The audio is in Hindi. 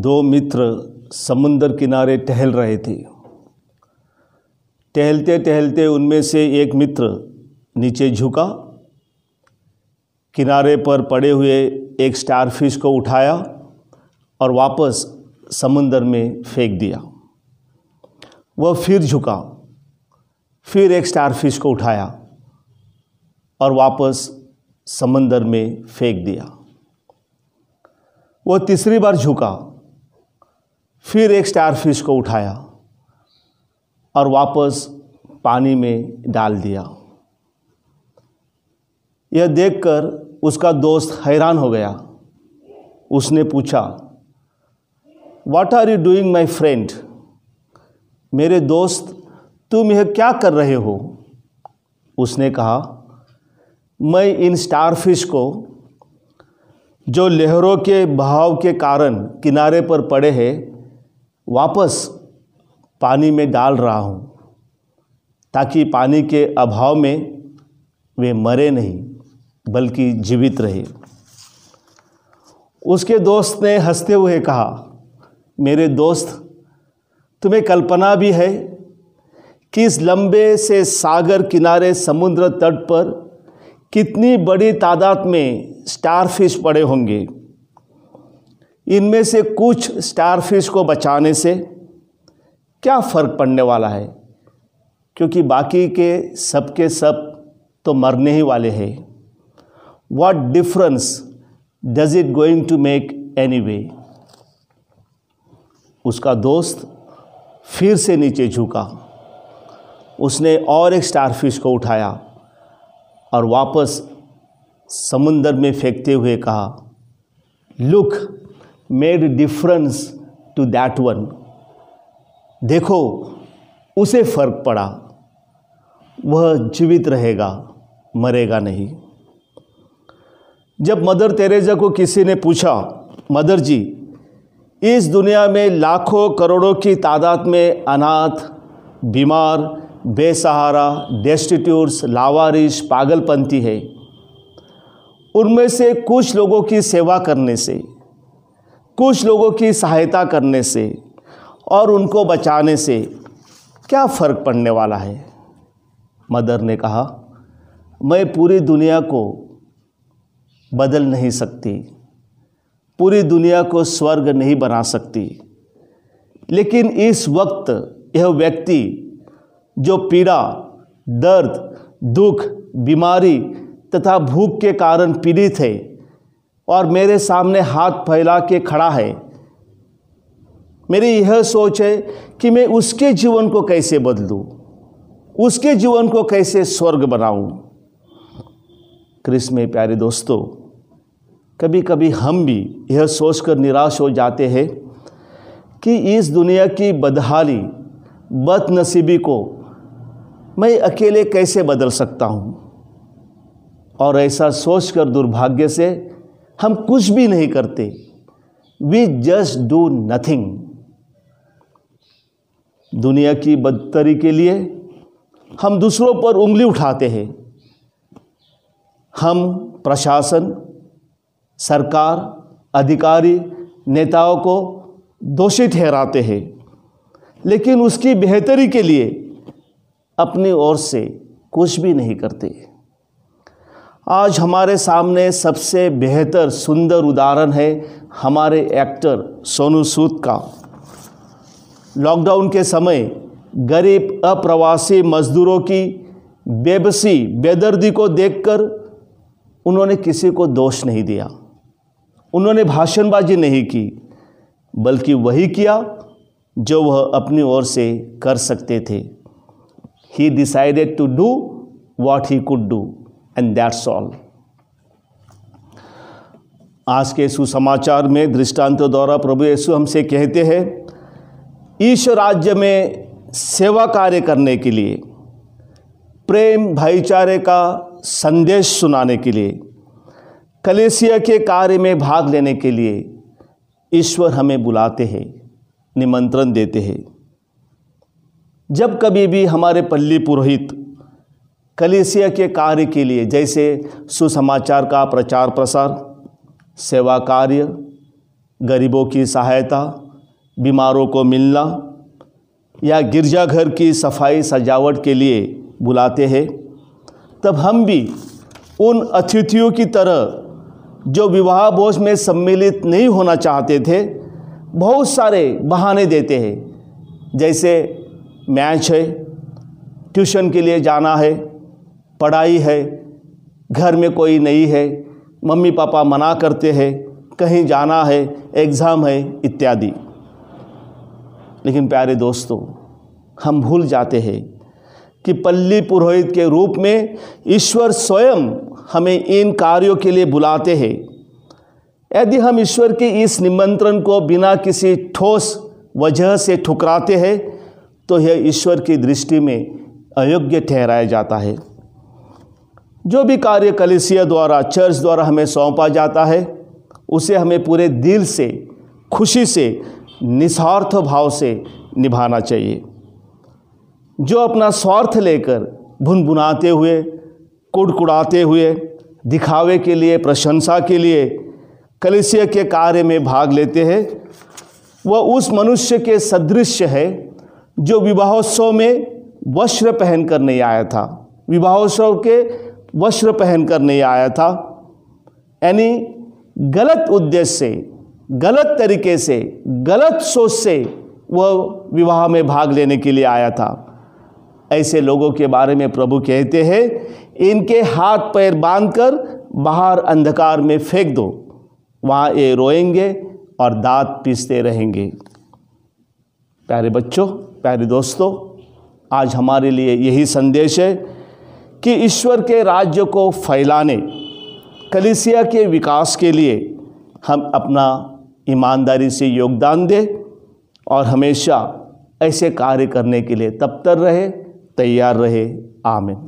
दो मित्र समुंदर किनारे टहल रहे थे। टहलते टहलते उनमें से एक मित्र नीचे झुका, किनारे पर पड़े हुए एक स्टारफिश को उठाया और वापस समुंदर में फेंक दिया। वह फिर झुका, फिर एक स्टारफिश को उठाया और वापस समुंदर में फेंक दिया। वह तीसरी बार झुका, फिर एक स्टारफिश को उठाया और वापस पानी में डाल दिया। यह देखकर उसका दोस्त हैरान हो गया। उसने पूछा, "What are you doing, my friend?" मेरे दोस्त, तुम यह क्या कर रहे हो? उसने कहा, मैं इन स्टारफिश को जो लहरों के बहाव के कारण किनारे पर पड़े हैं वापस पानी में डाल रहा हूँ ताकि पानी के अभाव में वे मरे नहीं बल्कि जीवित रहे। उसके दोस्त ने हंसते हुए कहा, मेरे दोस्त, तुम्हें कल्पना भी है कि इस लंबे से सागर किनारे समुद्र तट पर कितनी बड़ी तादाद में स्टारफिश पड़े होंगे। इनमें से कुछ स्टारफिश को बचाने से क्या फ़र्क पड़ने वाला है, क्योंकि बाकी के सब तो मरने ही वाले हैं। What difference does it going to make anyway? उसका दोस्त फिर से नीचे झुका। उसने और एक स्टारफिश को उठाया और वापस समुंदर में फेंकते हुए कहा, look, made difference to that one. देखो, उसे फ़र्क पड़ा, वह जीवित रहेगा, मरेगा नहीं। जब मदर तेरेसा को किसी ने पूछा, मदर जी, इस दुनिया में लाखों करोड़ों की तादाद में अनाथ, बीमार, बेसहारा, डेस्टिट्यूट्स, लावारिश, पागलपंथी है। उनमें से कुछ लोगों की सेवा करने से, कुछ लोगों की सहायता करने से और उनको बचाने से क्या फ़र्क पड़ने वाला है? मदर ने कहा, मैं पूरी दुनिया को बदल नहीं सकती, पूरी दुनिया को स्वर्ग नहीं बना सकती, लेकिन इस वक्त यह व्यक्ति जो पीड़ा, दर्द, दुख, बीमारी तथा भूख के कारण पीड़ित है और मेरे सामने हाथ फैला के खड़ा है, मेरी यह सोच है कि मैं उसके जीवन को कैसे बदलूं, उसके जीवन को कैसे स्वर्ग बनाऊं। क्रिस्त में प्यारे दोस्तों, कभी कभी हम भी यह सोचकर निराश हो जाते हैं कि इस दुनिया की बदहाली, बदनसीबी को मैं अकेले कैसे बदल सकता हूँ, और ऐसा सोचकर दुर्भाग्य से हम कुछ भी नहीं करते। We just do nothing. दुनिया की बदतरी के लिए हम दूसरों पर उंगली उठाते हैं। हम प्रशासन, सरकार, अधिकारी, नेताओं को दोषी ठहराते हैं, लेकिन उसकी बेहतरी के लिए अपनी ओर से कुछ भी नहीं करते। आज हमारे सामने सबसे बेहतर सुंदर उदाहरण है हमारे एक्टर सोनू सूद का। लॉकडाउन के समय गरीब अप्रवासी मजदूरों की बेबसी, बेदर्दी को देखकर उन्होंने किसी को दोष नहीं दिया, उन्होंने भाषणबाजी नहीं की, बल्कि वही किया जो वह अपनी ओर से कर सकते थे। He decided to do what he could do and that's all. आज के सुसमाचार में दृष्टांतों द्वारा प्रभु यीशु हमसे कहते हैं, ईश्वर राज्य में सेवा कार्य करने के लिए, प्रेम भाईचारे का संदेश सुनाने के लिए, कलीसिया के कार्य में भाग लेने के लिए ईश्वर हमें बुलाते हैं, निमंत्रण देते हैं। जब कभी भी हमारे पल्ली पुरोहित कलीसिया के कार्य के लिए, जैसे सुसमाचार का प्रचार प्रसार, सेवा कार्य गरीबों की सहायता, बीमारों को मिलना या गिरजाघर की सफाई सजावट के लिए बुलाते हैं, तब हम भी उन अतिथियों की तरह जो विवाह भोज में सम्मिलित नहीं होना चाहते थे, बहुत सारे बहाने देते हैं। जैसे मैच है, ट्यूशन के लिए जाना है, पढ़ाई है, घर में कोई नहीं है, मम्मी पापा मना करते हैं, कहीं जाना है, एग्ज़ाम है इत्यादि। लेकिन प्यारे दोस्तों, हम भूल जाते हैं कि पल्ली पुरोहित के रूप में ईश्वर स्वयं हमें इन कार्यों के लिए बुलाते हैं। यदि हम ईश्वर के इस निमंत्रण को बिना किसी ठोस वजह से ठुकराते हैं तो यह ईश्वर की दृष्टि में अयोग्य ठहराया जाता है। जो भी कार्य कलीसिया द्वारा, चर्च द्वारा हमें सौंपा जाता है, उसे हमें पूरे दिल से, खुशी से, निस्वार्थ भाव से निभाना चाहिए। जो अपना स्वार्थ लेकर भुनभुनाते हुए, कुड़कुड़ाते हुए, दिखावे के लिए, प्रशंसा के लिए कलीसिया के कार्य में भाग लेते हैं, वह उस मनुष्य के सदृश है जो विवाहोत्सव में वस्त्र पहन कर नहीं आया था। विवाहोत्सव के वस्त्र पहन कर नहीं आया था, यानी गलत उद्देश्य से, गलत तरीके से, गलत सोच से वह विवाह में भाग लेने के लिए आया था। ऐसे लोगों के बारे में प्रभु कहते हैं, इनके हाथ पैर बांधकर बाहर अंधकार में फेंक दो, वहाँ ये रोएंगे और दांत पीसते रहेंगे। प्यारे बच्चों, प्यारे दोस्तों, आज हमारे लिए यही संदेश है कि ईश्वर के राज्य को फैलाने, कलीसिया के विकास के लिए हम अपना ईमानदारी से योगदान दें और हमेशा ऐसे कार्य करने के लिए तत्पर रहे, तैयार रहे। आमीन।